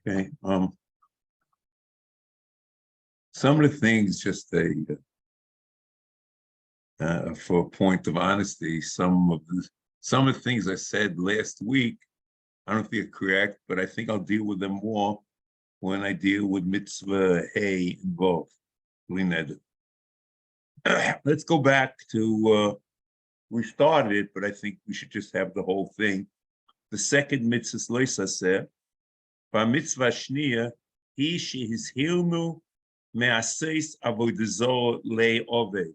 Okay. Some of the things, just for a point of honesty, some of the things I said last week, I don't think are correct, but I think I'll deal with them more when I deal with mitzvah hey involved. Let's go back to we started it, but I think we should just have the whole thing. The second mitzvah loisa said, "Ba mitzvah shnia he his hilnu me'aseis avodah le oved."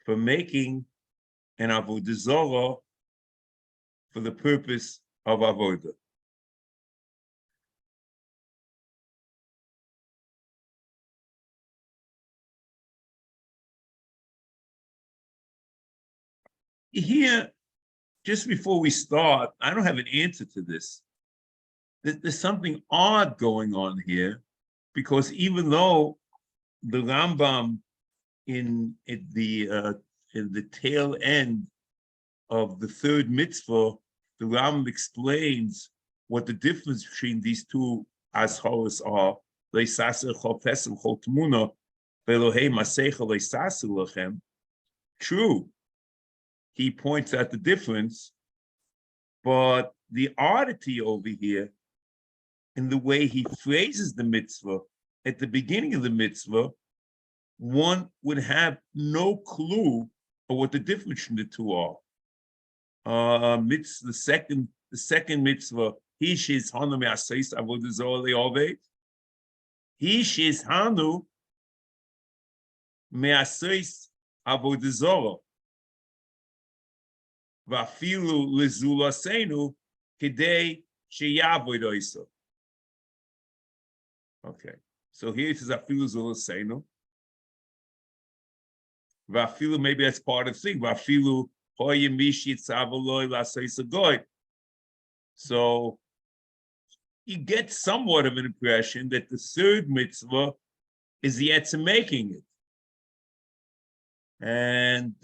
For making an avodah zarah for the purpose of avodah. Here, just before we start, I don't have an answer to this. There's something odd going on here, because even though the Rambam in the tail end of the third mitzvah, the Rambam explains what the difference between these two ashoras are. True, he points out the difference, but the oddity over here in the way he phrases the mitzvah at the beginning of the mitzvah, one would have no clue of what the difference between the two are. The second mitzvah, he shiz hanu me'asais avodah zarah le'oved. He shiz hanu me'asais avodah zarah. Vafilu lezulasenu kidei sheyavod oiso. Okay, so here it says afilu zulasenu. Vafilu, maybe that's part of the thing. Vafilu hoyemishi tzavoloi laseisa goy. So you get somewhat of an impression that the third mitzvah is the etzem making it. And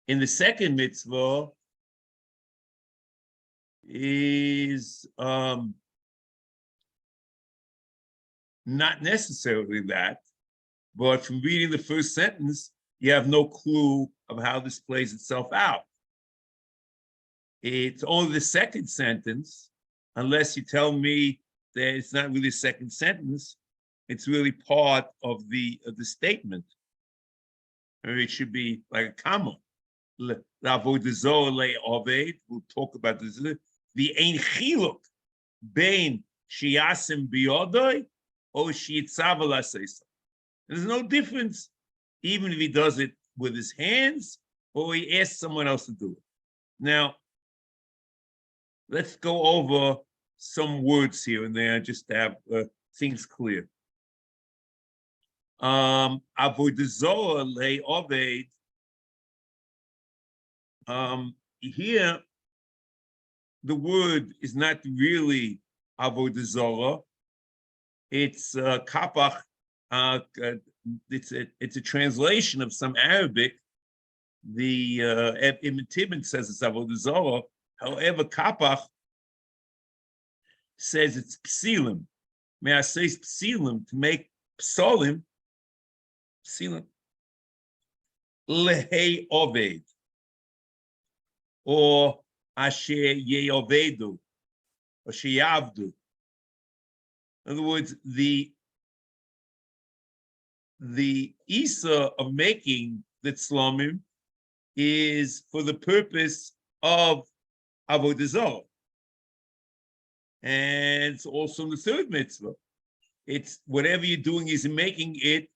in the second mitzvah is not necessarily that, but from reading the first sentence, you have no clue of how this plays itself out. It's only the second sentence, unless you tell me that it's not really a second sentence, it's really part of the statement. Maybe it should be like a comma. We'll talk about this. The ein chiluk bein shiasim biyodoi or shiitzav alaseisa. There's no difference, even if he does it with his hands or he asks someone else to do it. Now, let's go over some words here and there just to have things clear. Avodah zarah le'oved. Here, the word is not really avodah zarah. It's kapach. It's a translation of some Arabic. The Ibn Tibin says it's avodah zarah. However, kapach says it's psilim. May I say psilim to make psolim? Psilim lehei oved or asher yeovedu or sheyavdu. In other words, the isa of making the tzlomim is for the purpose of avodah zarah, and it's also in the third mitzvah. It's whatever you're doing is making it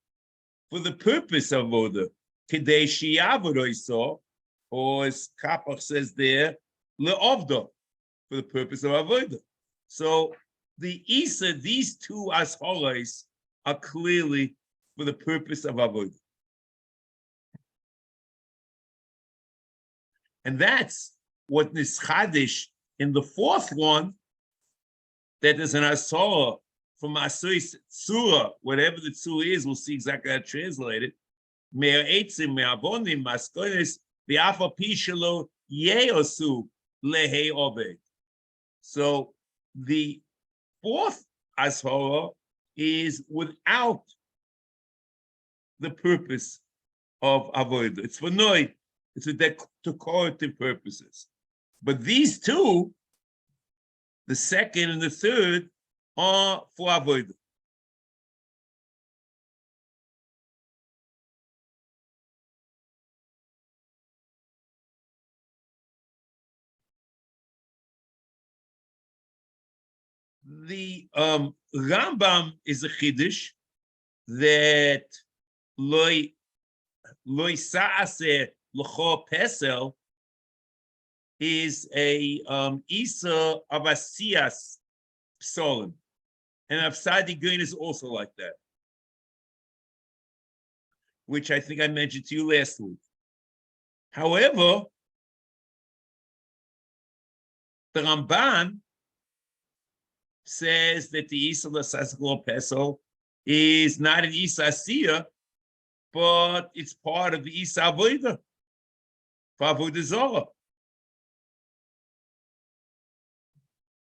for the purpose of avodah. Kedei sheyavod oiso, or as Kapach says there, le'ovda, for the purpose of avodah. So the isa, these two ashorais are clearly for the purpose of avodah. And that's what nischadish in the fourth one, that is an asor from Asuis Tzura, whatever the Tzura is, we'll see exactly how to translate it. Me'er eitzim, me'avonim, maskonis, v'afa pishalo yeosu lehei oved. So the fourth Ashara is without the purpose of avoid. It's for noi. It's for decorative purposes. But these two, the second and the third, are for avoid. The Rambam is a chiddush that loy saaseh l'cho pesel is a isa of asiyas psolim, and Afsadi Gun is also like that, which I think I mentioned to you last week. However, the Ramban says that the isa l'sasel pesel is not an isa asiyah, but it's part of the isa avodah for avodah zorah.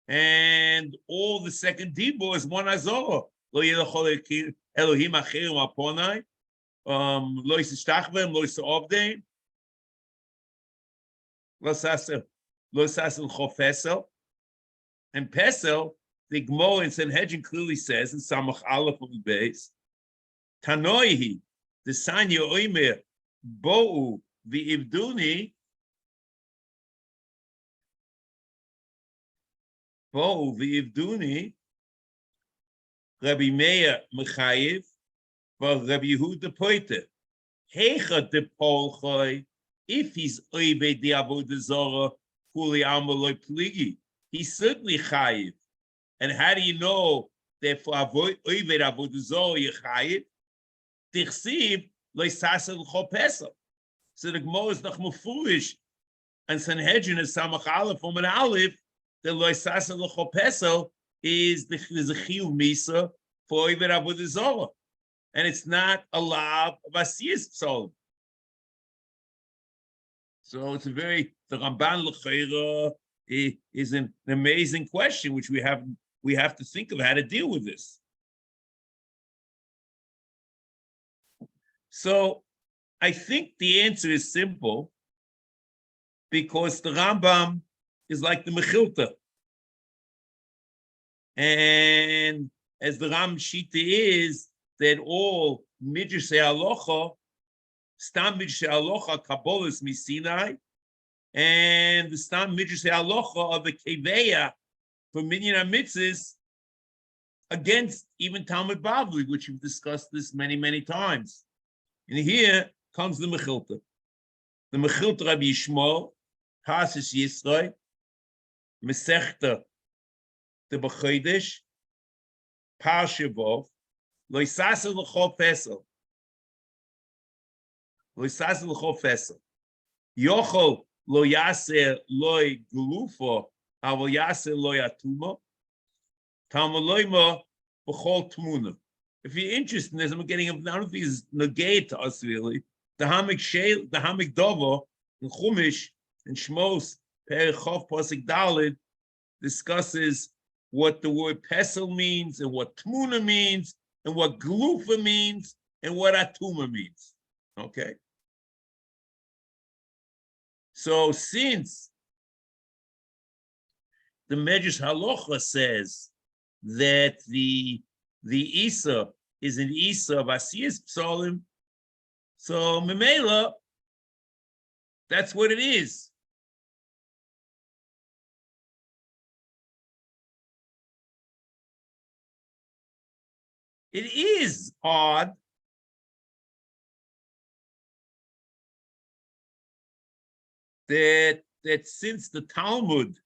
And all the second dibur is one azorah. Lo yelachol Elohim acherim aponai, lo yishtachvem, lo yisavdein, lo sasel chofesel. And pesel, the Gemara in Sanhedrin clearly says in Samach Aleph on the base, Tanoihi, the Sanya Oimer, Bo'u, the Ivduni, Rabbi Meir Mechayev, but Rabbi Yehuda Poiter. Hecha de Polchoi, if he's Oibe di Avodah Zorah, Kuli Amaloi Pligi, he's certainly Chayev. And how do you know that for Oibe Avodah Zorah you're Chayev? Tichsiv Lo Sasel Chopesel. So the Gemara is noch mufurish, and Sanhedrin is Samach Aleph from an Aleph. The Lo Sasel Chopesel is the Chiyuv Misa for Oive Avodah Zorah, and it's not a lav of Asiyas Psalm. So it's the Ramban L'Cheira is an amazing question, which we have to think of how to deal with this. So I think the answer is simple, because the Rambam is like the Mechilta. And as the Ram Shita is, that all Midrashei Halacha, Stam Midrashei Halacha, Kabbalas Misinai, and the Stam Midrashei Halacha of the Keveya for Minyan HaMitzvos against even Talmud Bavli, which we've discussed this many, many times. And here comes the Mechilta. The Mechilta Rabbi Yishmael, Parshas Yisro, Masechta the B'chodesh, Parsha Vov, Lo Yisasel L'cho Pesel. Lo Yisasel L'cho Pesel. Yochol Lo Yaser Loi Gelufo, Avol Yaser Loi Atuma, Talmud Loima B'chol Tmuna. If you're interested in this, I'm getting, I don't think it's negate to us really. The Hamik Dovo in Chumash and Shmos Perich Chof Pasuk Dalid discusses what the word pesel means and what tmuna means and what glufa means and what atuma means. Okay. So since the Medrash Halacha says that the Isa is an Isa of Asiyas Psalim, so Memela, that's what it is. It is odd that since the Talmud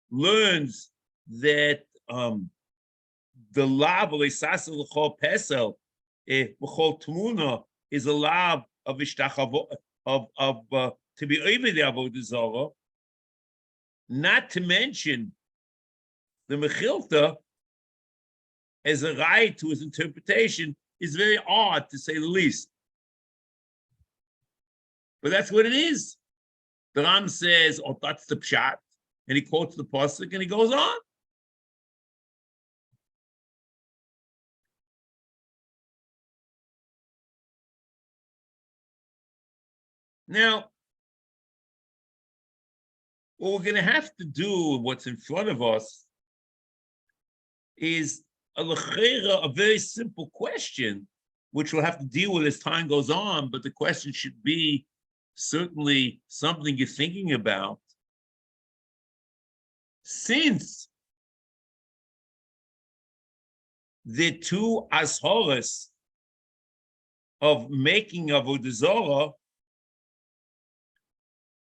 learns that the lav of Isasel L'chol Pesel B'chol Tmuna is a lav of Ishtachavo to be over the Avodah Zorah, not to mention the Mechilta as a right to his interpretation, is very odd, to say the least. But that's what it is. The Ram says, oh, that's the pshat, and he quotes the pasuk, and he goes on. Now, what we're going to have to do, what's in front of us, is a very simple question, which we'll have to deal with as time goes on, but the question should be certainly something you're thinking about. Since the two ashoras of making avodah zarah,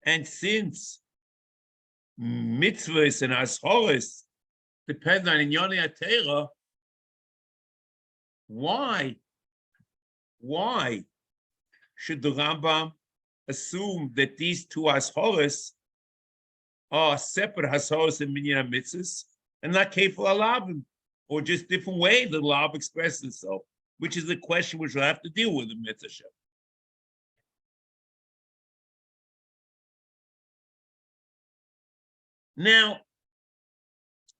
and since mitzvahs and ashoras depend on inyonei atera, why should the Rambam assume that these two ashoras are separate hashoras and minyan mitzvahs and not kefil alavim, or just different ways that lav expresses itself, which is the question which we'll have to deal with in Mitzvah. Now,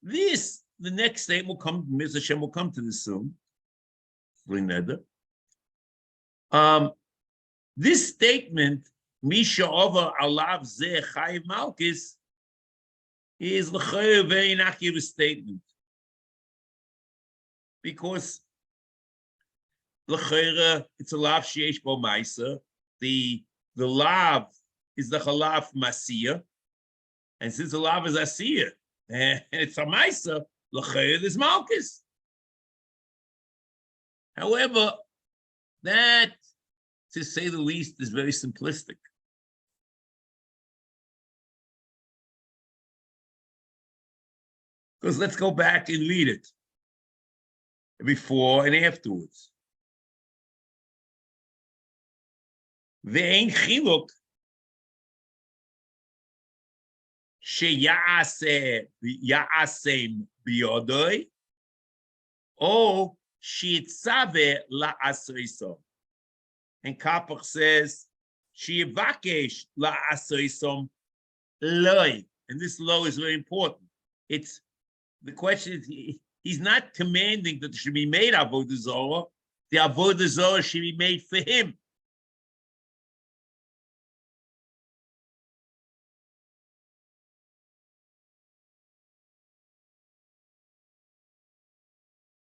the next statement will come, Mitzvah Hashem will come to this soon. This statement, Misha over alav zeh chayiv malkis, is a very inaccurate statement. Because it's a lav sheish bo ma'isa. The lav is the chalav masiyah, and since the lav is asiyah and it's a ma'isa, l'chayr is malchus. However, that, to say the least, is very simplistic. Because let's go back and read it before and afterwards. Ve'ein chiluk sheya'asem biyodoi o sheyitzave la'asriso. And Kapach says sheyivakesh la'asrisom loy. And this lo is very important. It's the question is, he's not commanding that it should be made avodah zarah. The avodah zarah should be made for him.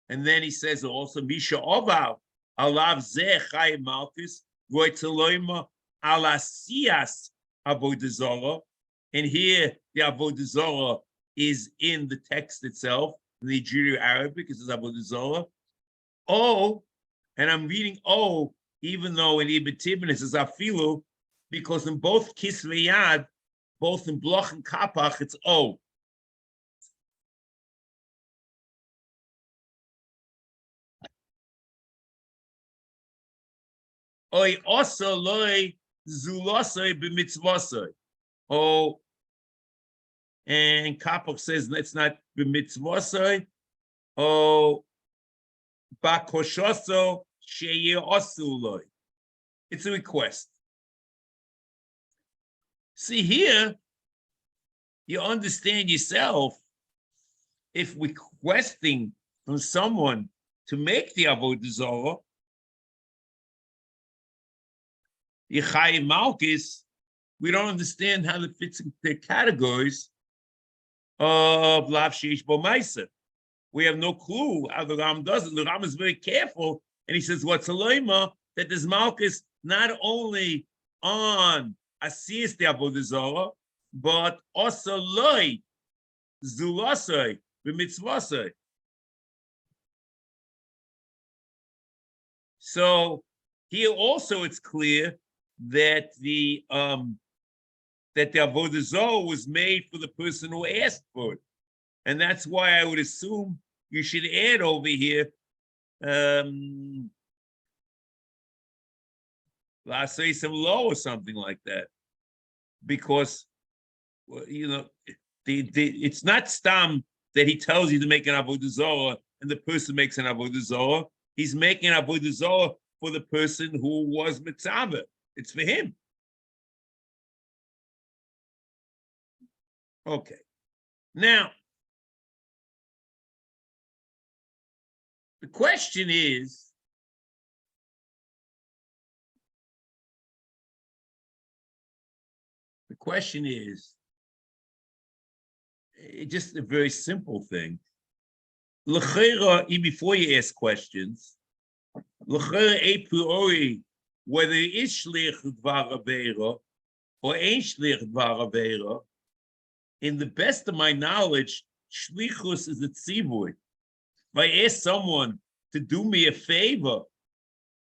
And then he says also, Misha Oval, Alav Zeh Chai Malchus, Goitzeloima, Alasias Avodah Zarah. And here the Avodah Zarah is in the text itself, in the Judeo-Arabic, it says Avodah Zarah. Oh, and I'm reading oh, even though in Ibn Tibin it says Afilu, because in both Kisvei Yad, both in Bloch and Kapach, it's oh. Oy also loy zulosoi b'mitzvosoi. Oh, and Kapach says it's not b'mitzvosoi. Oh, bakoshoso sheye osuloi. It's a request. See here, you understand yourself. If requesting from someone to make the avodah zarah, Yechayiv Malkis, we don't understand how it fits into the categories of Lav Sheish Bo Ma'aser. We have no clue how the Ram does it. The Ram is very careful, and he says, what's a loima? That there's Malkis not only on Asiyas the Avodah Zarah, but also loy, zulasai, b'mitzvasai. So here also it's clear that the avodah zarah was made for the person who asked for it, and that's why I would assume you should add over here let's say some law or something like that, because you know it's not stam that he tells you to make an avodah zarah and the person makes an avodah zarah. He's making an avodah zarah for the person who was mitzvah. It's for him. Okay. Now, the question is, question is, just a very simple thing. L'chera, before you ask questions, l'chera a priori, whether it is shlich dvar avera or ain't shlich dvar avera, in the best of my knowledge, shlichus is a tzivui. If I ask someone to do me a favor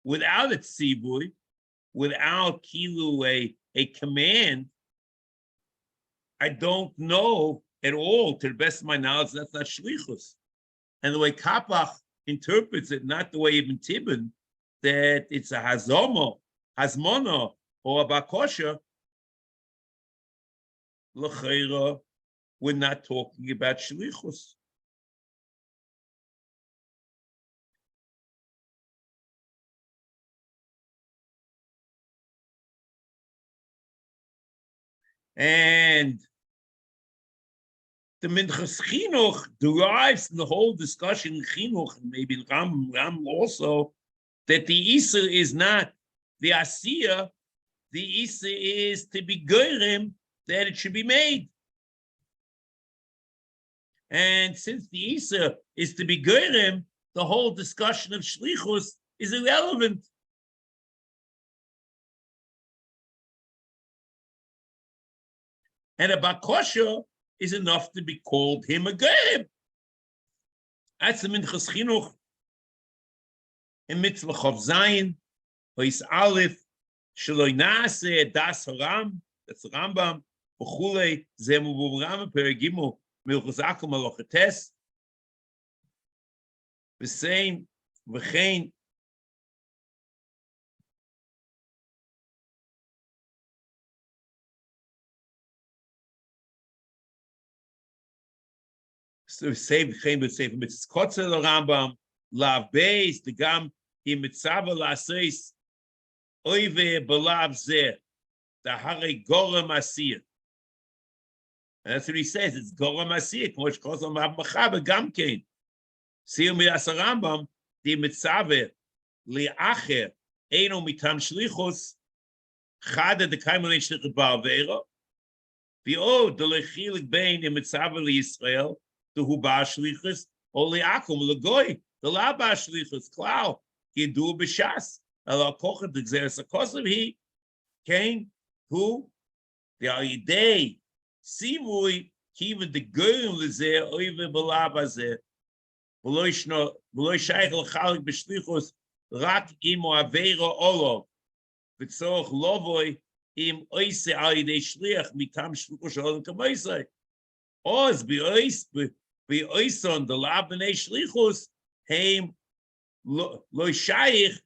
without a tzivui, without kilu a command, I don't know at all, to the best of my knowledge, that's not shlichus. And the way Kapach interprets it, not the way Ibn Tibbon, that it's a hazoma, hazmona, or a bakosha, l'chayra, we're not talking about shlichus. And the Minchas Chinuch derives from the whole discussion in Chinuch, and maybe in Ram also, that the Isa is not the Asiya, the Isa is to be Goyrim, that it should be made. And since the Isa is to be Goyrim, the whole discussion of Shlichus is irrelevant. And a Bakosha is enough to be called him a Goyim. That's the Minchas Chinuch in Mitzvah Chav Zayin, Ois Aleph, Shaloi Naaseh Das Haram, that's the Rambam, V'chulei Zemu V'Ram Perigimu Milchuzakum Alochetes, V'sein V'chein so say V'chein V'sein V'mitzvos Kotzer Rambam Lav Beis the Gam in Mitzvah Laseis Oive Belav Zeh the Hare Gorem Asiyah. And that's what he says. It's Gorem Asiyah. Kmosh Kozom Av Machaber Gamkein. Siyum Midas Rambam the Mitzvah Liacher Eino Mitam Shlichus Chada the Kaimon Shlichus Ba'avera V'od the Lechilik Bein in Mitzvah Yisrael the Huba Shlichus or Liakum Legoy the Laba Shlichus Klau Yidu B'Shas Ela Kochet the Gzeres HaKosav he came who the Ayidei Sivui Kiva the Goyim Lezeh Oive B'Laba Zeh V'lo Shaykh L'Chalik B'Shlichus Rak Imo Aveira Olov V'Tzoch Lovoy Im Oise Ayidei Shliach Mitam Shlichus Shalom Kamoisai Oz B'Oison the Labnei Shlichus Heim Lo Shaykh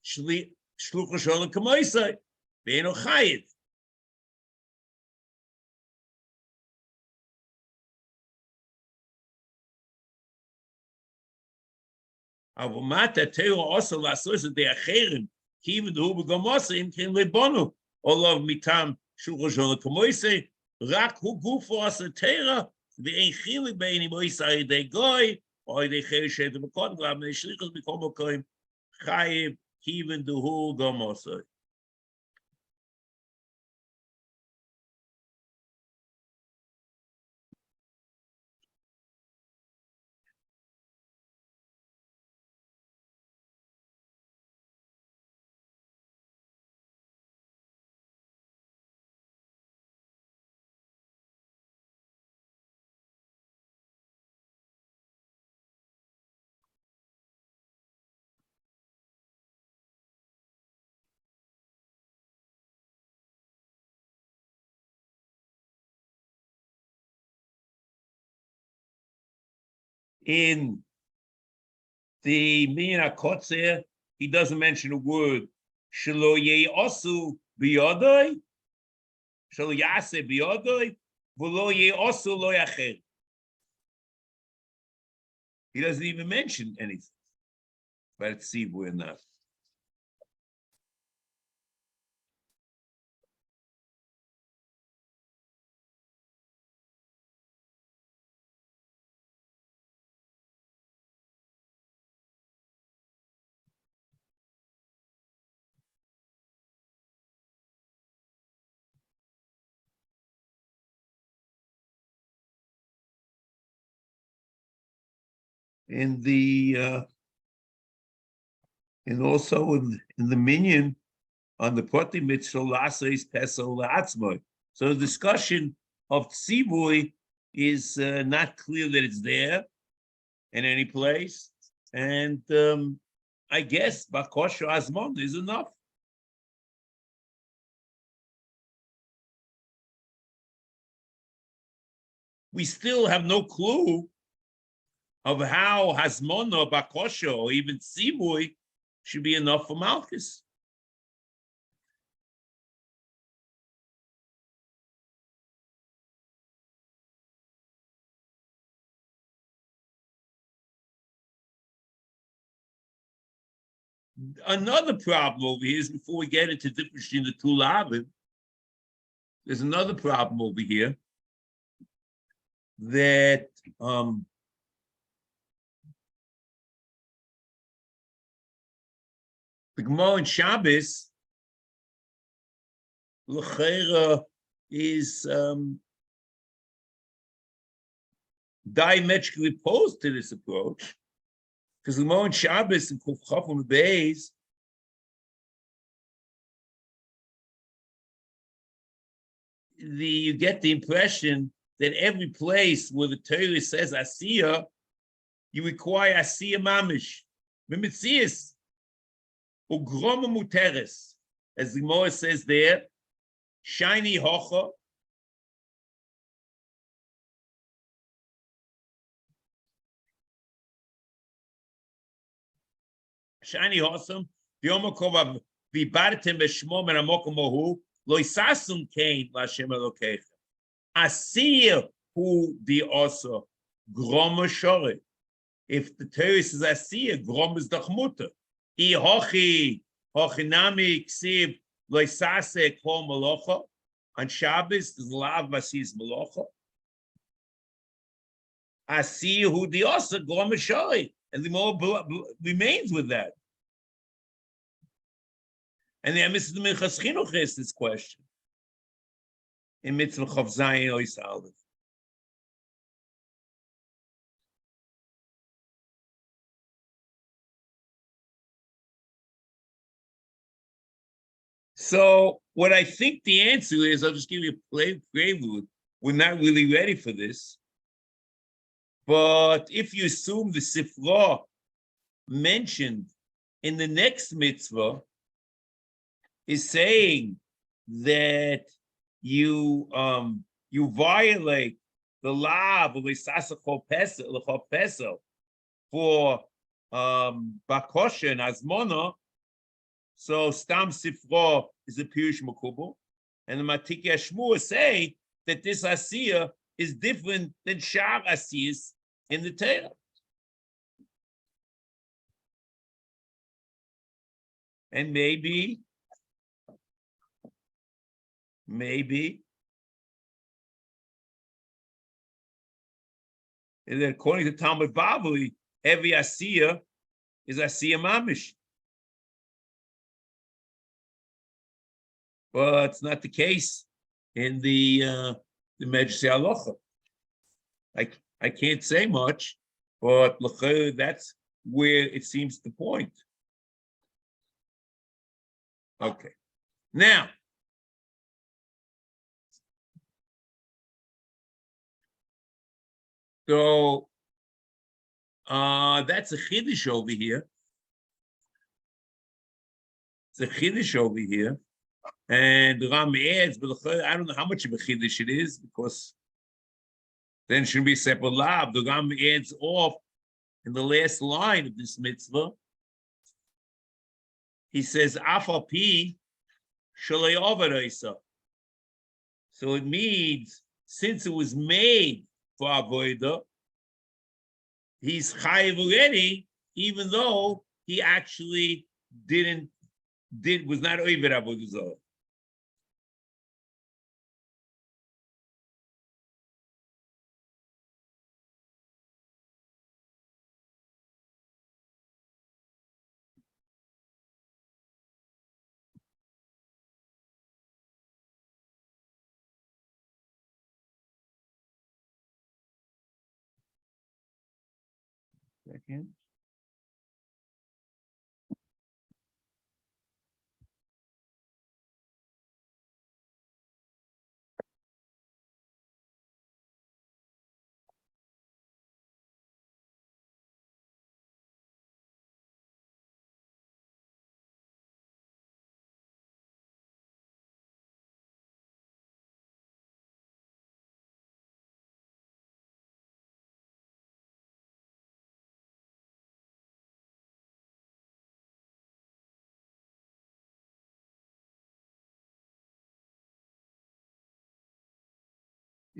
Shlichus Shalom Kamoisai Beino Chayit. Avomata Teo also lasos de acherim even the Huber Gomosa in Kin Lebonu all of Mitam Shulchan Shalom Kamoisai Rak Hu Gufo Asa Tera the Ein Chilik Beini Moisai de Goy or de Cherishet the Mekon Glab the Shlichus Bekomo Koim Chayiv even the Hu Gomosa. In the Mina Kotzer, he doesn't mention a word. Shelo ye'osu biyodoi, shelo yase biyodoi, v'lo ye'osu lo yacher. He doesn't even mention anything. But let's see if we're not. in the and also in the minyan on the Proti Mitzvah Laseis Pesel La'atzmai. So the discussion of tzivui is not clear that it's there in any place, and I guess Bakosha Azmon is enough. We still have no clue of how Hasmona, Bakosha, or even tzivui should be enough for Malchus. Another problem over here is, before we get into the difference between the two lavim, there's another problem over here that the Gemara in Shabbos l'chera is diametrically opposed to this approach, because the Gemara in Shabbos and Kuf Chaf on the Beis you get the impression that every place where the Torah says Asiya, you require Asiya Mamish. Mimitzias, Ugroma Muteres, as the Gemara says there, Shiny Hocha, Shiny Hossam, Vyomakova, Vibartem Beshmom and Amokomohu, Loisasum Kain, Lashem Elokecha. Asiya who the also Groma Shore. If the Torah says Asiya, Grom is the Chmuta. I Hochi, Hochinami, Ksiv, Loisase, Kol Malocha. On Shabbos, there's Lav Masis Malocha. Asiya who the also Groma Shore. And the more remains with that. And the Emes of the Minchas Chinuch is this question. In Mitzvah Chav Zayin Ois Aleph. So what I think the answer is, I'll just give you a prelude. We're not really ready for this. But if you assume the Sifra mentioned in the next mitzvah is saying that you violate the law of l'sasachol pesel for bakosha and azmona, so stam sifra is a pirush makubal, and the matiki ashmua say that this asiya is different than shar asiyas in the Torah. And maybe, and then according to Talmud Bavli, every asiya is asiya mamish. But it's not the case in the Medrash Halacha. I can't say much, but that's where it seems to point. Okay. Now, so that's a chiddush over here. It's a chiddush over here. And the Ram adds, but I don't know how much of a chiddush it is, because then it shouldn't be a separate lab. The Ram adds off in the last line of this mitzvah. He says, Afal Pi Shalei Avodaisa. So it means, since it was made for Avodah, he's chayiv already, even though he actually was not over Avodah Zarah. Second.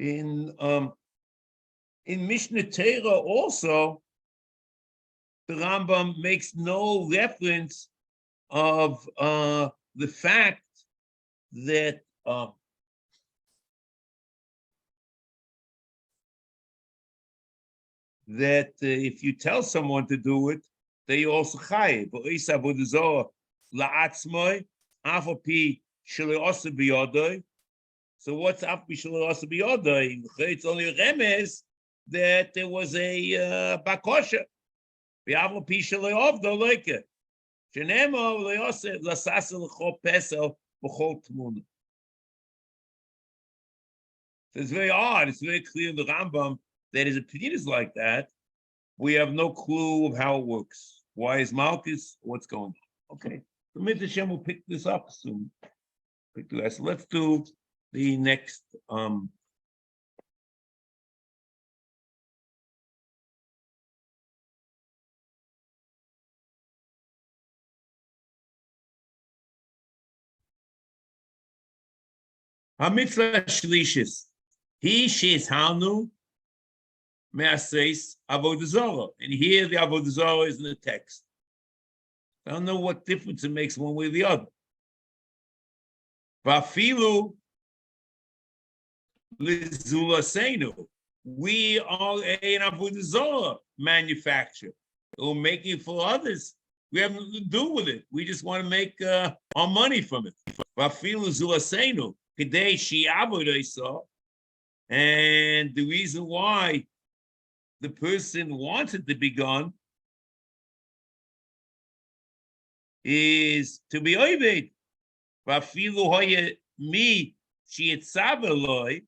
In Mishnah Torah also, the Rambam makes no reference of the fact that if you tell someone to do it, they also chayiv. So what's up? It's only a remes that there was a bakosha. So it's very odd. It's very clear in the Rambam that his opinion is like that. We have no clue of how it works. Why is Malchus? What's going on? Okay. The Mitzvah Hashem will pick this up soon. So let's do the next HaMitzvah Shlishis. He she's Hanu Me'aseis Avodah Zarah. And here the Avodah Zarah is in the text. I don't know what difference it makes one way or the other. Vafilu Lizulasenu. We are an Avodah Zarah manufacturer. We're making it for others. We have nothing to do with it. We just want to make our money from it. Vafilu Zulasenu. Today she Avodah. And the reason why the person wants it to be gone is to be oived. Vafilu hoye mi sheitzaveloi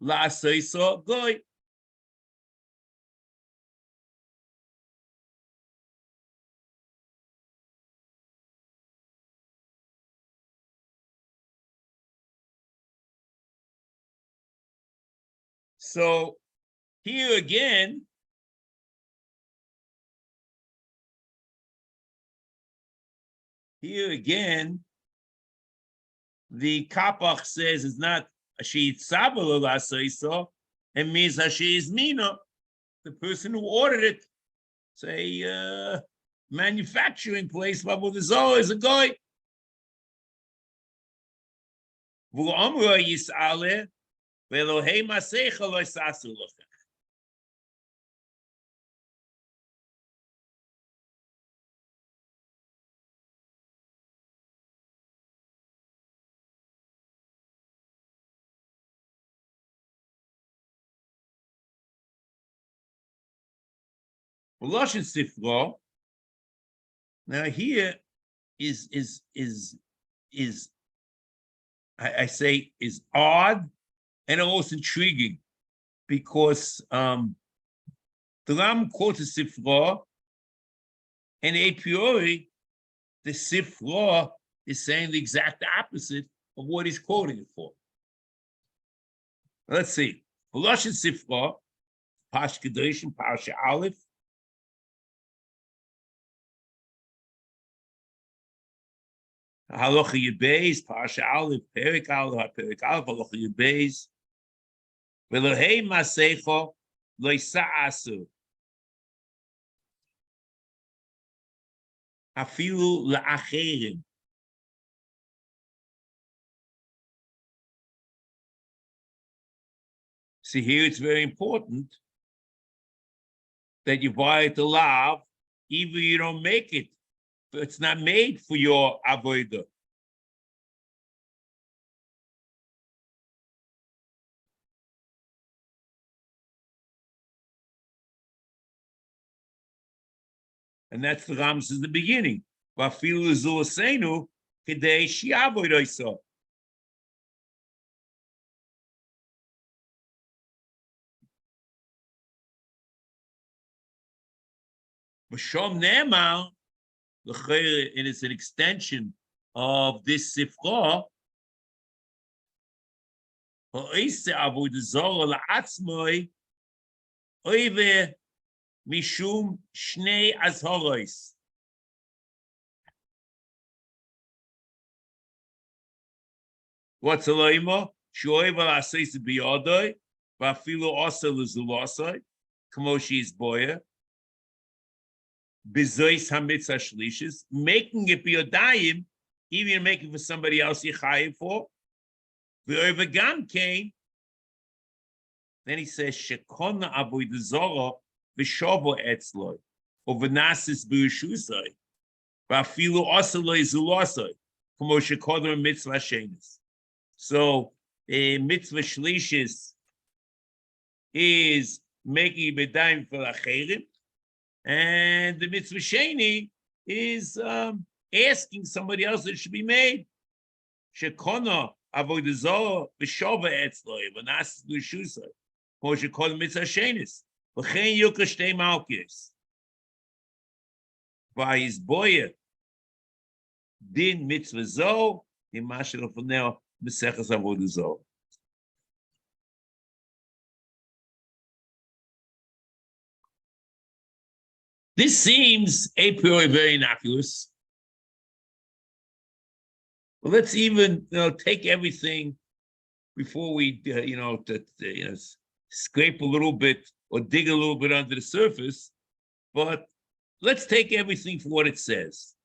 la soiso goy. So here again, the Kapach says it's not Ashid Sabala Lasaiso, it means Ashid Mina, the person who ordered it. It's a manufacturing place, but the Zohar is a guy. Now here is I say is odd and also intriguing because the Ram quotes a Sifra, and a priori the Sifra is saying the exact opposite of what he's quoting it for. Let's see. Lashon Sifra, Pash Kedoshim, Parsha Aleph. Halacha Yebez, Parsha Aleph, Perik Aleph, Halacha Yebez. Velohei Masecho Loisa'asu. Afilu La'acherim. See, here it's very important that you buy it alive, even you don't make it. It's not made for your avodah. And that's the Ram says the beginning. Vafilu zulasenu kedei shiavoid oisa. V'shom ne'emar, and it's an extension of this Sefer. Ha'isa avoid zora la'atzmoi oive mishum shnei azhoros. What's a loima? Shoiv al-aseis biyodoi, va'afilu asa l'zulosoi, kamoshi is boya. Bezois HaMitzvos shlishis, making it biyodayim, even making for somebody else you chayiv for. V'oivagam came. Then he says, Shekona avoid zora v'shovo etzloi, or v'nasis b'ushusai, v'afilu osaloi zulosai, kamo shekodem mitzvah shenis. So, mitzvah shlishis is making b'dayim for acherim, and the mitzvah sheni is asking somebody else that it should be made. Shekona avoid zora v'shovo etzloi, v'nasis b'ushusai. Moshe called mitzvah shenis. V'chein yuka shtei malkis. By his boy, din mitzvah zo, in mashal funel b'seches avodah zo. This seems a priori very innocuous. Well, let's even take everything before we scrape a little bit or dig a little bit under the surface, but let's take everything for what it says.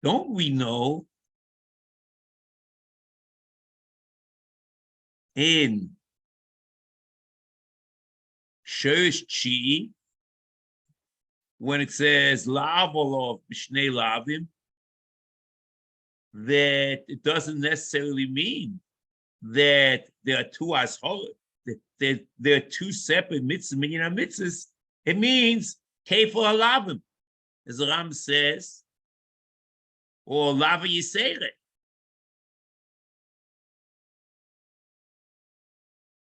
Don't we know in Shirish Chi, when it says La'avolov b'shnei lavim, that it doesn't necessarily mean that there are two asholim, that there are two separate mitzvahs, meaning mitzvahs. It means kefir halavim, as the Ram says, or lava yisere.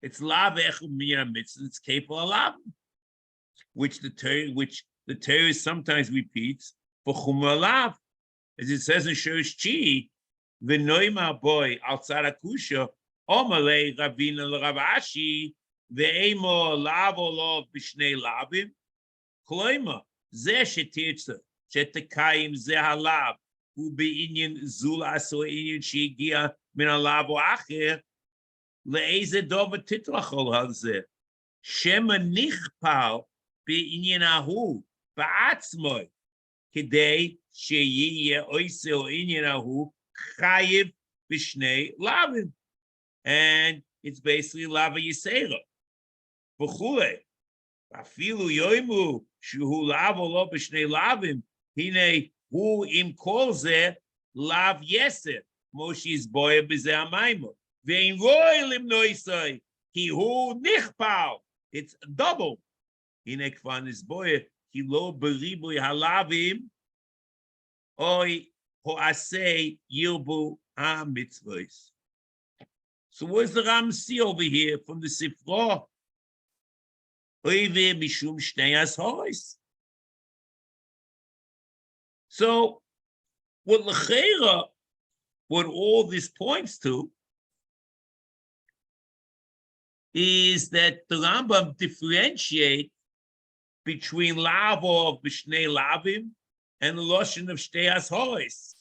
It's lava echum meaning mitzvahs. It's kefir halavim, which the Torah sometimes repeats for chumra lav. As it says in Shirish Chi, the noima boy outside Akusha, Omalei Ravina Ravashi, the Emo Lavolo Bishnei Lavim, Kloima, Ze Shetirtza, Shetekayim Ze Halav, who be Indian Zula so Indian Shigia Minalavo Acher, Leeze Dova Titrachol Halze, Shema Nichpal, be Indian Ahu, Baatzmoy, Kidei. And it's basically lava yisera. V'chule, afilu yoimu shuhu lava lo b'shnei lavim. Hine hu im kol ze lav yeser. Moshi's boy b'zeh amaymo. Ve'in roi lim noisai. He hu nichpal. It's double. Hine kvan is boy. He lo b'ribui halavim. Oi hoasei yirbu HaMitzvos. So what's the Ram see over here from the Sefer? Oive mishum shnei ashoros. So what l'cheira, what all this points to, is that the Rambam differentiate between lavo of b'shnei lavim and the lotion of shtei ashoros.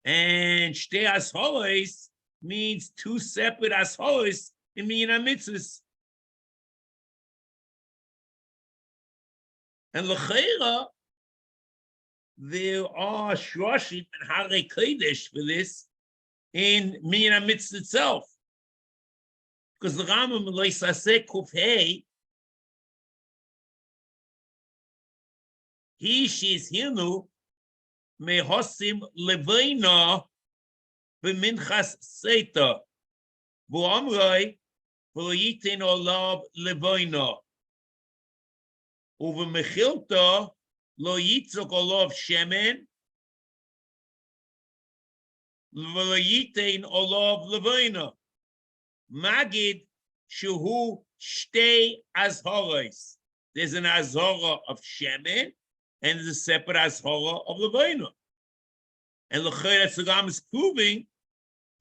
And shtei ashoros means two separate ashoros in Minyan Mitzvahs. And l'cheira, there are shroshim and harei kodesh for this in Minyan Mitzvah itself. Because the Rambam loisaseh kuf hey, he she's hinu mehosim leveina b'minchas seita. V'omroi, v'loyitin olav levoino. Uv'mechilto, lo yitzok olav shemen, v'loyitin olav levoino. Magid, shuhu shtei azhoros. There's an azhora of shemen, and there's a separate azhora of levoino. And l'chayr Tzugam is proving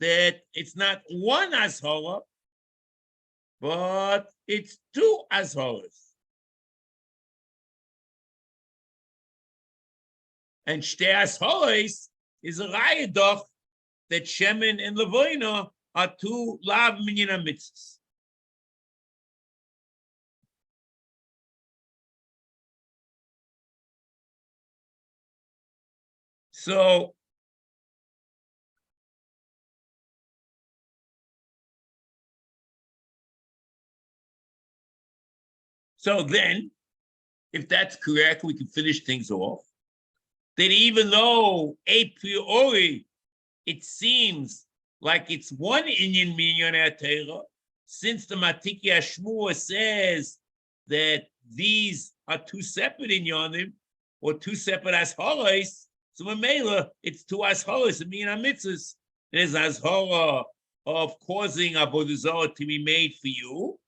that it's not one azhara, but it's two azharas. And shtei azharas is a rayadoch that shemen and levoina are two lav minyan mitzvahs. So then, if that's correct, we can finish things off. That even though a priori it seems like it's one inyan minyan atera, since the Matiki Ashmua says that these are two separate inyanim or two separate asharas, so Mamela, it's two asharas in minyan mitzvahs. There's ashara of causing avodah zarah to be made for you,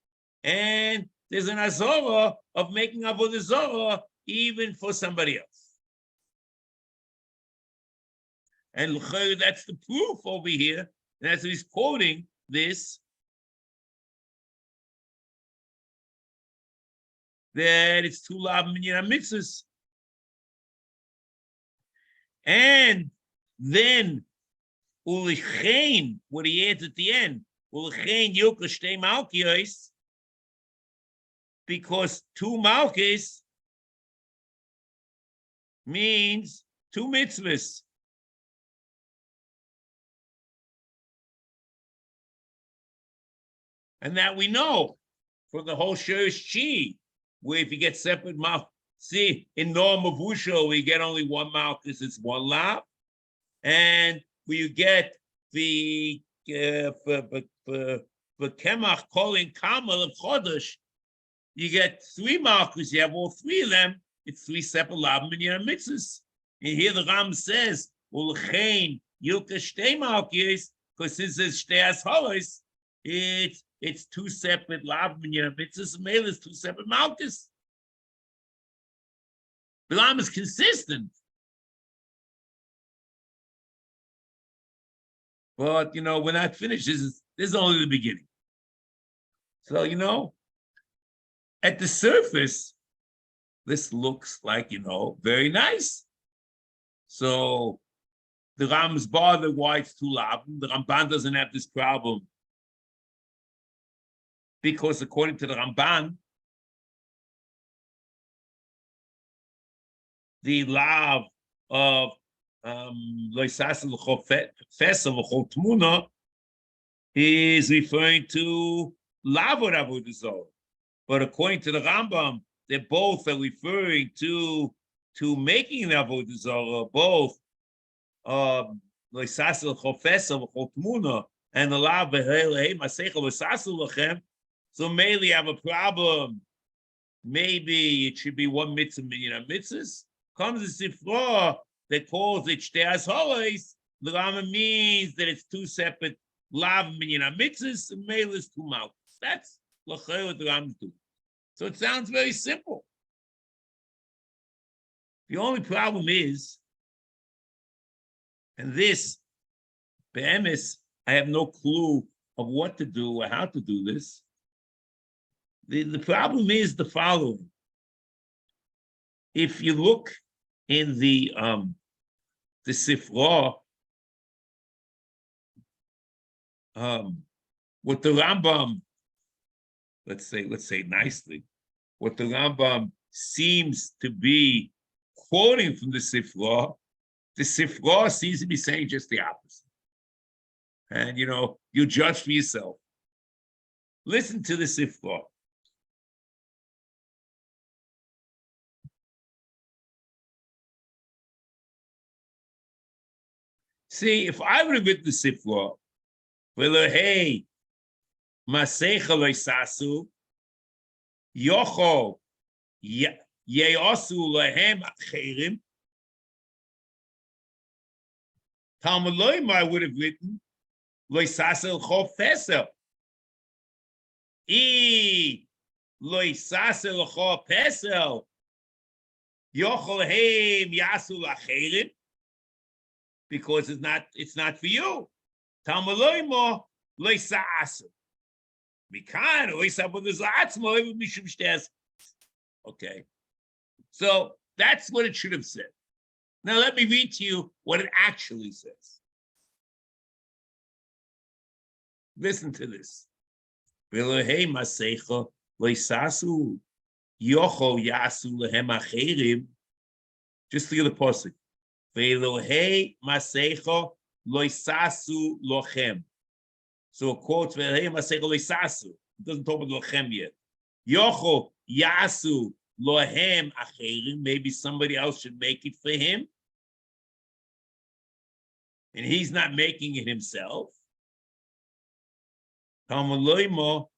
and there's an azara of making avodah zarah even for somebody else. And that's the proof over here. And as he's quoting this, that it's two lav minyan mitzvahs. And then ulichein, what he adds at the end, ulichein yoka shtei malkios, because two malkis means two mitzvahs. And that we know from the whole Shurish Chi, where if you get separate mouth, see, in normal Vusho, we get only one mouth because it's one lap. And where you get the for Kemach calling Kamal of Chodesh, you get three malchus, you have all three of them, it's three separate lab minyan mitzvahs. And here the Ram says, Ulchein Yilka Shtei Malchus, because since it's Shtei Asharos, it's two separate lab minyan mitzvahs, and Mele is two separate malchus. The Ram is consistent. But we're not finished. This is only the beginning. So, at the surface, this looks like, very nice. So the Ram's bothered why it's too loud. The Ramban doesn't have this problem. Because according to the Ramban, the lav of is referring to lav or avodah zarah. But according to the Rambam, they both are referring to making the avodah zarah, both and the lav v'hei. So maybe you have a problem. Maybe it should be one mitzvah minyan mitzvahs. Comes the Sefer that calls it shtei asharos. The Rambam means that it's two separate lav minyan mitzvahs, and maybe it's two mouths. That's what the Rambam do. So it sounds very simple. The only problem is, and this, be'emes, I have no clue of what to do or how to do this. The problem is the following. If you look in the Sefer, what the Rambam, let's say nicely, what the Rambam seems to be quoting from the Sefer seems to be saying just the opposite. And you judge for yourself. Listen to the Sefer. See, if I would have written the Sefer, well, hey, Masecha loisasu, yocho yeosu lehem acherim. Talmud Loimar would have written loisasel chof pesel. E loisasel chof pesel. Yochol heim yasu lacherim. Because it's not for you. Talmud Loimar loisasel. Okay. So that's what it should have said. Now let me read to you what it actually says. Listen to this. Just look at the pasuk. So it quotes, it doesn't talk about lochem yet. Yocho yasu lohem acherim. Maybe somebody else should make it for him. And he's not making it himself. Talmud loimo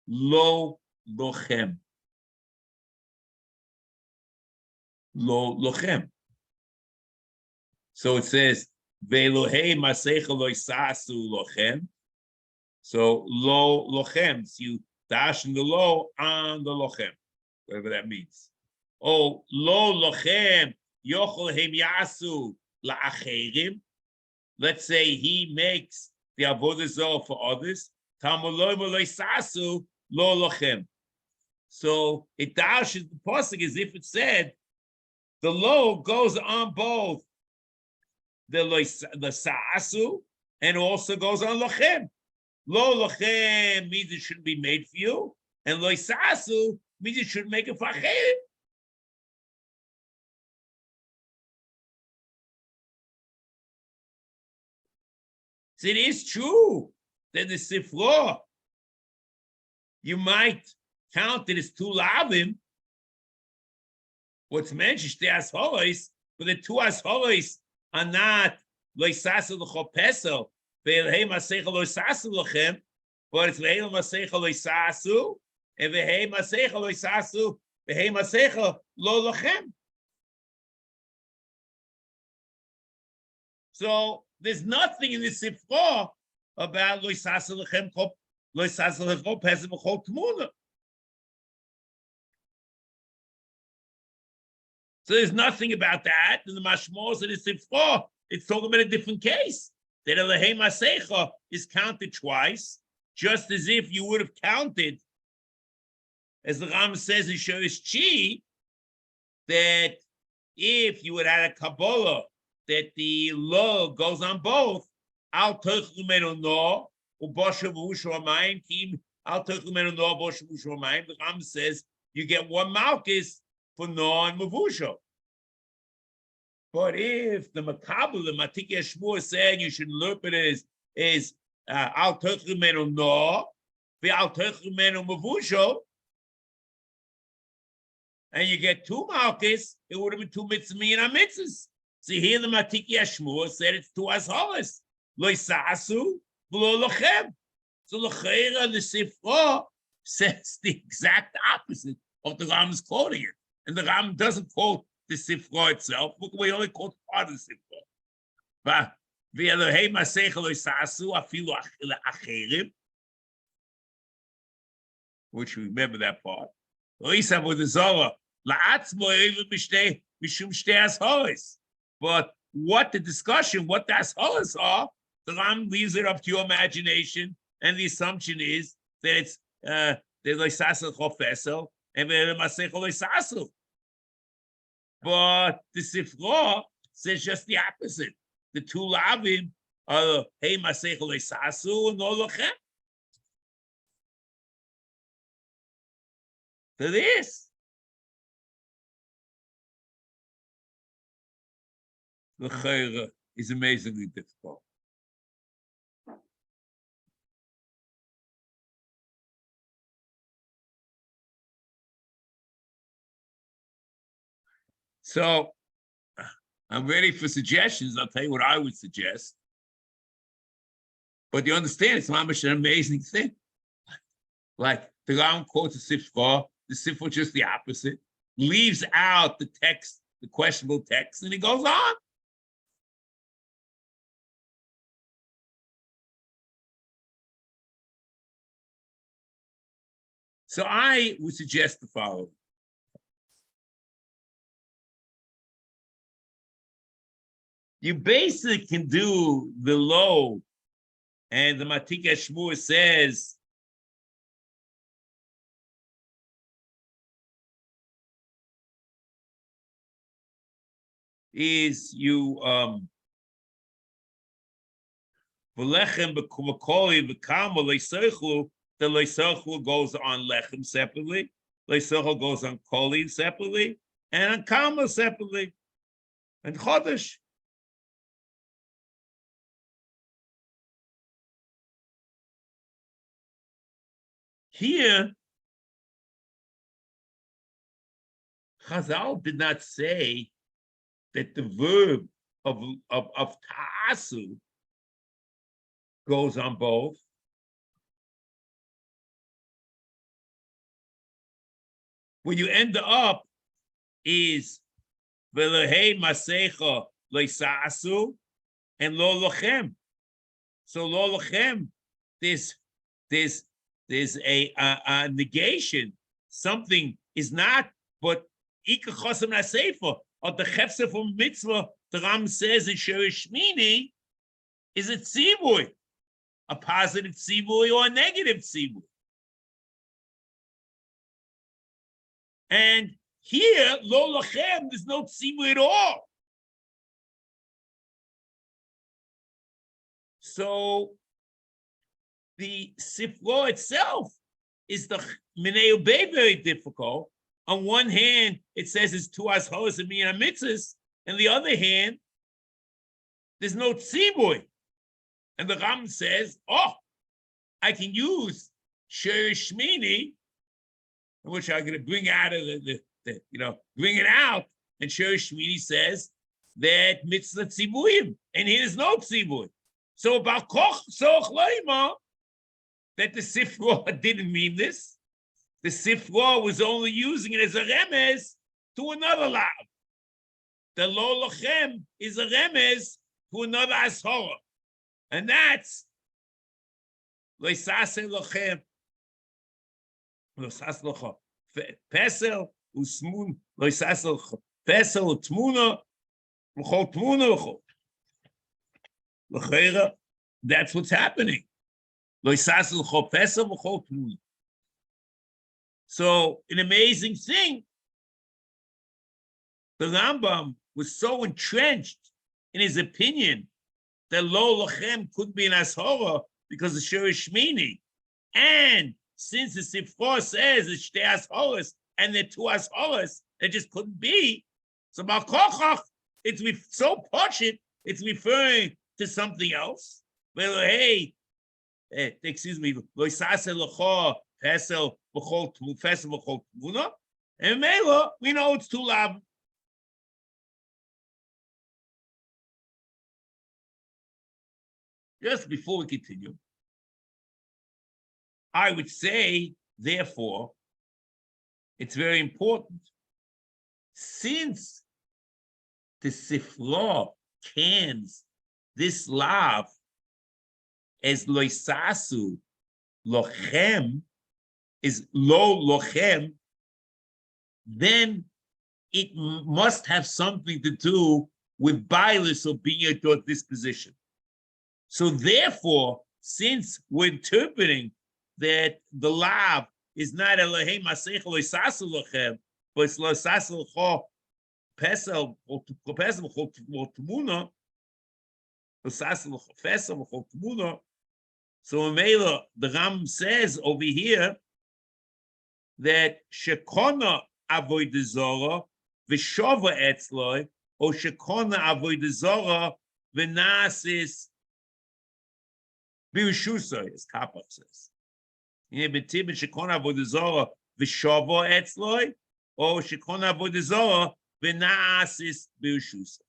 lo lochem. Lo lochem. So it says, velohei masecha loisasu lochem. So lo lochem, so you dash in the lo on the lochem, whatever that means. Oh, lo lochem yochol hem yasu la'acherim. Let's say he makes the avodah zarah for others. Talmud loisasu lo lochem. So it dashes the pasuk as if it said the lo goes on both the sa'asu and also goes on lochem. Lo lochem means it shouldn't be made for you, and lo isasu means it should make it for acherim. So it is true that the Sefer, you might count it as two lavim. What's mentioned, the asholos, but the two asholos are not lo isasu l'chopesel. But it's ve'ei masecha lo isasu, and ve'ei masecha lo isasu, ve'ei masecha lo lochem. So there's nothing in the Sefer about lo isasu lochem lo isasu lochem pesel b'chol tmuna. So there's nothing about that in the mashmos of the Sefer. It's talking about a different case. That Elahei Masecha is counted twice, just as if you would have counted, as the Ram says in Shorish Chi, that if you would have a Kabbalah, that the law goes on both, Al Techumenu No, Ubosha Vushamayim, Kim, Al Techumenu No, Ubosha Vushamayim, the Ram says you get one Malchus for No and Mavusha. But if the Makabel, the Matiki Shmur said you should look at it as Al Techumenu No, Al Techumenu Mavusha, and you get two Malchus, it would have been two Mitzvah and Mitzvahs. See here the Matiki Shmur said it's two Asholas. Lo Isasu, V'lo Lochem. So L'cheira, the Sefer says the exact opposite of the Ram's quoting it. And the Ram doesn't quote the Sefer itself. Look, we only quote part of the Sefer. But V'Elohei Masecha Lo Isasu, Afilu Acherim, which we remember that part. Lo Isa Avodah Zarah, La'atzmo Eivim Mishtei Mishum Shtei Asholos. But what the discussion, what the asholas are, the Ram leaves it up to your imagination, and the assumption is that it's the loisasel chofesel and the masechel loisasel. But the Sefer says just the opposite. The two lavim are hey masechel loisasel and no lochem. To this. The Chayra is amazingly difficult. So I'm ready for suggestions. I'll tell you what I would suggest. But you understand, it's not much an amazing thing. Like the Ram quotes the Sefer, the Sefer just the opposite, leaves out the text, the questionable text, and it goes on. So I would suggest the following. You basically can do the low, and the Matika Shmur says is you v'lechem b'kumakoli v'kama leiseichlu. The leiseichlu goes on lechem separately, leiseichlu goes on koli separately, and on kama separately, and chodesh. Here, Chazal did not say that the verb of ta'asu goes on both. What you end up is velehei masecha leisasu and lo lochem. So lo lochem, there's a negation. Something is not, but ika chosam nasefa. Or the chefse from mitzvah, the Ram says in Shirish Shmini, is it tzivui, a positive tzivui or a negative tzivui? And here, lo lachem, there's no tzivui at all. So the Sefer itself is the Minei Ubei very difficult. On one hand, it says it's two ashoras and me and mitzvahs, and the other hand, there's no tzibui. And the Ram says, oh, I can use Shir Shmini, which I'm going to bring out of bring it out. And Shir Shmini says that mitzvah tzibuyim, and here's no tzibui. So about koch soch leima, that the Sefer didn't mean this. The Sefer was only using it as a remez to another lav. The lo lochem is a remez to another ashora, and that's loisase lochem, loisase lochem, pesel usmun, loisase lochem, pesel utmuna, l'chol tmuna l'chol. L'chera, that's what's happening. Loisase l'chol pesel l'chol tmuna. So, an amazing thing, the Rambam was so entrenched in his opinion that lo lachem could be an ashora because of Shir Shmini. And since the Sefer says it's shtei ashoras and they're two ashoras, it just couldn't be. So, Malkochach, it's so poshut, it's referring to something else. Well, hey, excuse me, lo isase l'chor pesel b'chol tmuna, and Mela, we know it's too loud. Just before we continue, I would say, therefore, it's very important, since the Sefer cans this lav as loisasu lochem, is lo lochem, then it must have something to do with bilis or being a dot disposition. So therefore, since we're interpreting that the lav is not Elohim Masech Loisasu Lochem, but it's Loisasu Locho Pesel or Pesel or Tmuna, Loisasu Locho Pesel or Tmuna. So Mela, the Ram says over here that Shekona Avodah Zorah v'Shova Etzloi, or Shekona Avodah Zorah v'Nasis Birushusa, as Kappa says. Betim Shekona Avodah Zorah v'Shova Etzloi, or Shekona Avodah Zorah v'Nasis Birushusa.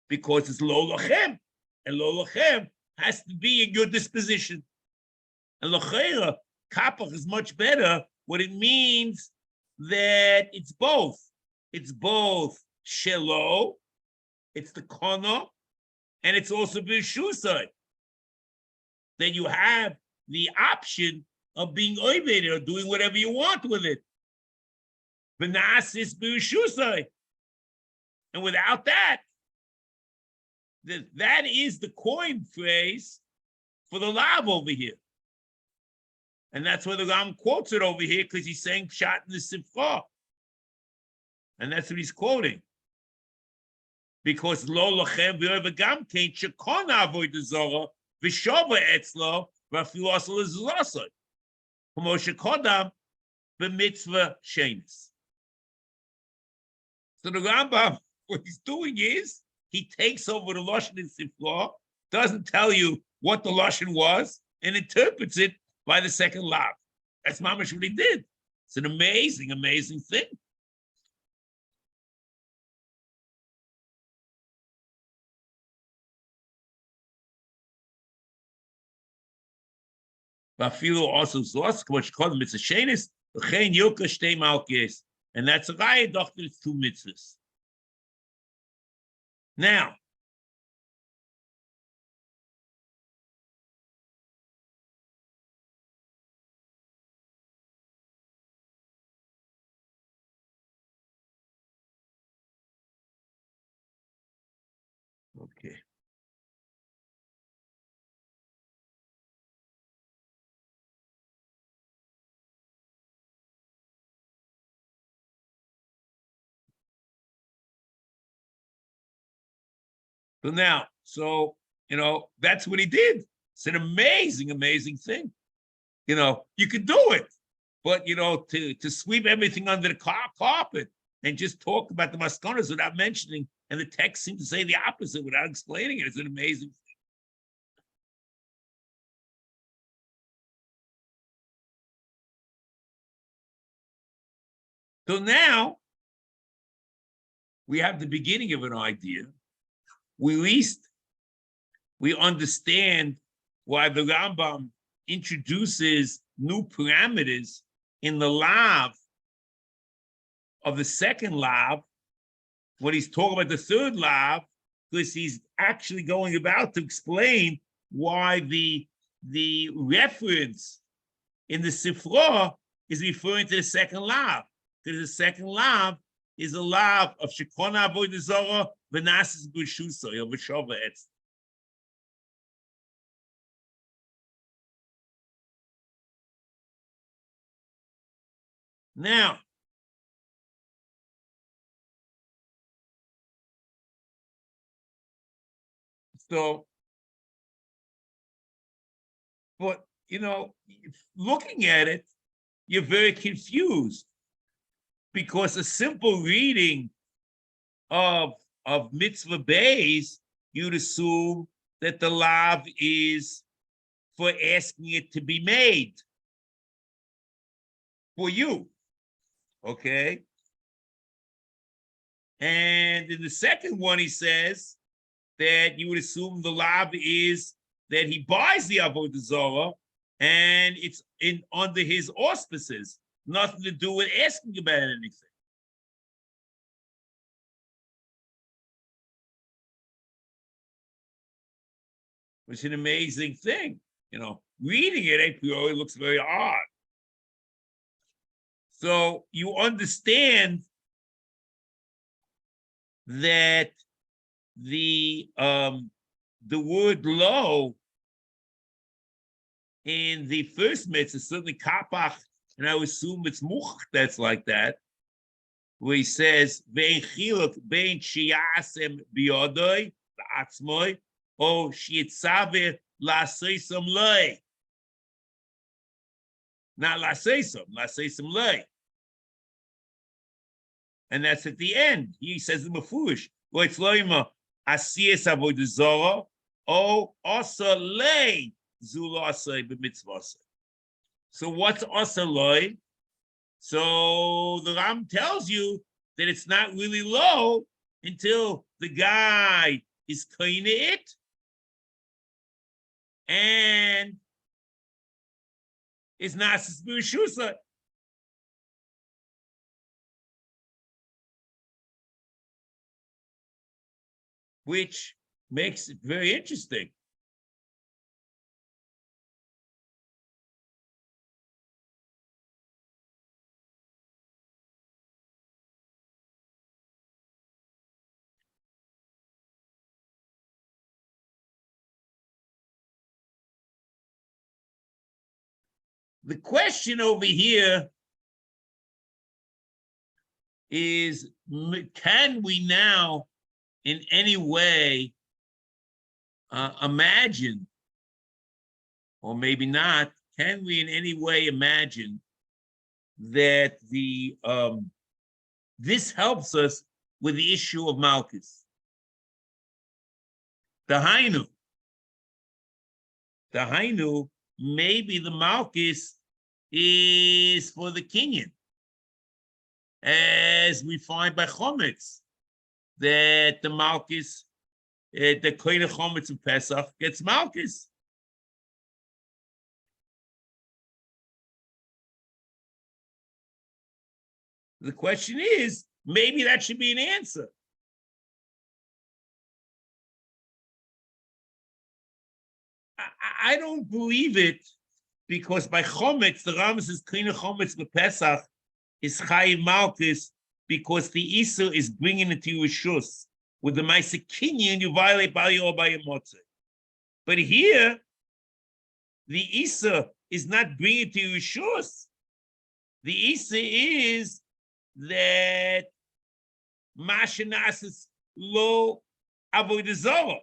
Because it's Lo Lochem, and Lo Lochem has to be in your disposition. And Lochera, kapach is much better. What it means that it's both. It's both shelo, it's the kono, and it's also b'shusay. Then you have the option of being oived or doing whatever you want with it. Benasis b'shusay. And without that, that is the coin phrase for the lav over here. And that's where the Ram quotes it over here, because he's saying pshat in the Sefer. And that's what he's quoting. Because lo lachem v'gam kein shekona avodah zara v'shova etzlo v'afilu asal l'zasai. K'mo shekodam b'mitzvah shenis. So the Rambam, what he's doing is, he takes over the Lashon in Sefer, doesn't tell you what the Lashon was, and interprets it by the second lav. That's mamash what he did. It's an amazing, amazing thing. Vafilu also zos, which called mitzvah shenis, v'chein yoka shtei malkes, and that's a raya doctor. It's 2 mitzvahs. Now, okay. So now, that's what he did. It's an amazing, amazing thing. You could do it, but to sweep everything under the carpet and just talk about the maskonas without mentioning, and the text seems to say the opposite without explaining it. It's an amazing thing. So now we have the beginning of an idea. At least we understand why the Rambam introduces new parameters in the lav of the second lav when he's talking about the third lav, because he's actually going about to explain why the reference in the Sefer is referring to the second lav, because the second lav is a lav of shekona avodah zara v'nasis b'shusay or v'shova etz. Now, but looking at it, you're very confused, because a simple reading of mitzvah bays, you'd assume that the lav is for asking it to be made for you. Okay. And in the second one, he says that you would assume the lav is that he buys the avodah zarah and it's under his auspices, nothing to do with asking about anything. It's an amazing thing. Reading it a priori looks very odd. So you understand that the word lo in the first mitzvah is certainly kapach, and I would assume it's much that's like that, where he says vein chiluk bein shiyasem biyodoi la'atzmoi o shiyitzaveh la'seisam lei. Not la'seisam lei. And that's at the end. He says in Mefurish, lo itzloima asiyas avodah zara o asa lei zula asay b'mitzvos. So what's asa lei? So the Ram tells you that it's not really low until the guy is cleaning it, and is Nasis B'Rishusai. Which makes it very interesting. The question over here is, can we now in any way imagine, or maybe not, can we in any way imagine that this helps us with the issue of Malchus? The Hainu, maybe the Malchus is for the Kenyan, as we find by Chometz, that the Malchus, the Koine Chometz of Pesach gets Malchus. The question is, maybe that should be an answer. I don't believe it, because by Chometz, the Rambam says Koine Chometz of Pesach is Chayiv Malchus, because the Isa is bringing it to your Rishus. With the Maisa Kinyan, you violate Bal Yor by your Motzei. But here, the Isa is not bringing it to your Rishus. The Isa is that Mashanas is lo avodah zarah,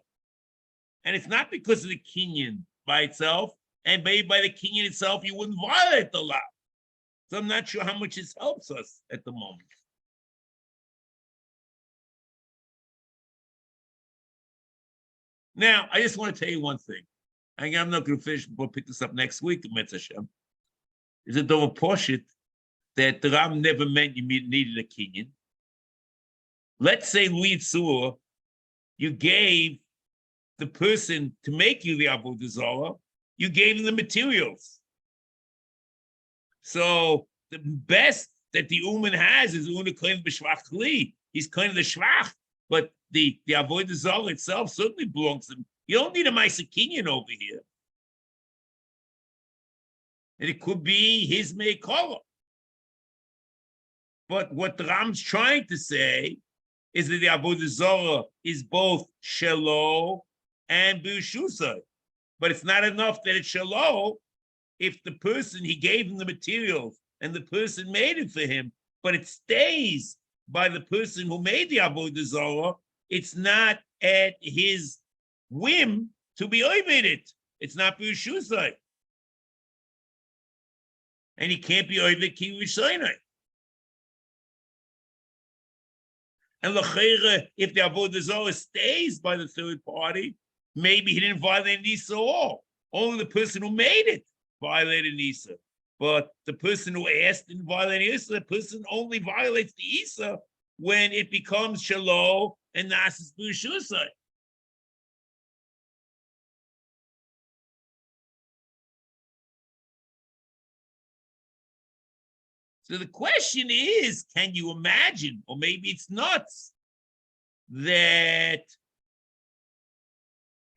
and it's not because of the Kinyan by itself, and maybe by the Kinyan itself you wouldn't violate the law. So I'm not sure how much this helps us at the moment. Now, I just want to tell you one thing. I'm not going to finish, we'll pick this up next week, Mitzvah Hashem. Is a double portion that the Ram never meant you needed a Kenyan. Let's say Louis Tzur, you gave the person to make you the Avodah Zarah, you gave him the materials. So the best that the Uman has is Una Kohen B'Shvach Kli. He's kind of the Shvach, but the Avodah Zarah itself certainly belongs to him. You don't need a Maisa Kenyan over here. And it could be his Meikara. But what the Ram's trying to say is that the Avodah Zarah is both Shelo and B'Rishusai. But it's not enough that it's Shelo if the person, he gave him the materials and the person made it for him, but it stays by the person who made the Avodah Zarah. It's not at his whim to be oived it. It's not B'Rishusai. And he can't be oived ki Rishonai. And l'cheira, if the Avodah Zarah stays by the third party, maybe he didn't violate Nisa at all. Only the person who made it violated Nisa. But the person who asked didn't violate Nisa. The person only violates the Isa when it becomes Shelo and Nasis B'Rishusai. So the question is, can you imagine, or maybe it's nuts, that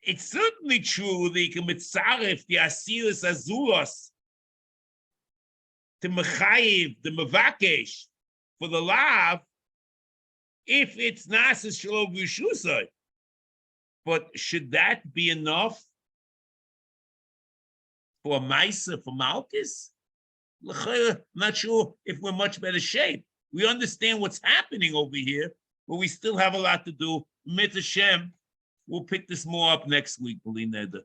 it's certainly true that you can mitzaref the asiris azuros to mechayiv the mevakesh for the lav if it's nasis shalom b'rishusai. But should that be enough for a Maisa, for Malchus? I'm not sure if we're much better shape. We understand what's happening over here, but we still have a lot to do. Mitzvah Hashem, we'll pick this more up next week, B'li Neder.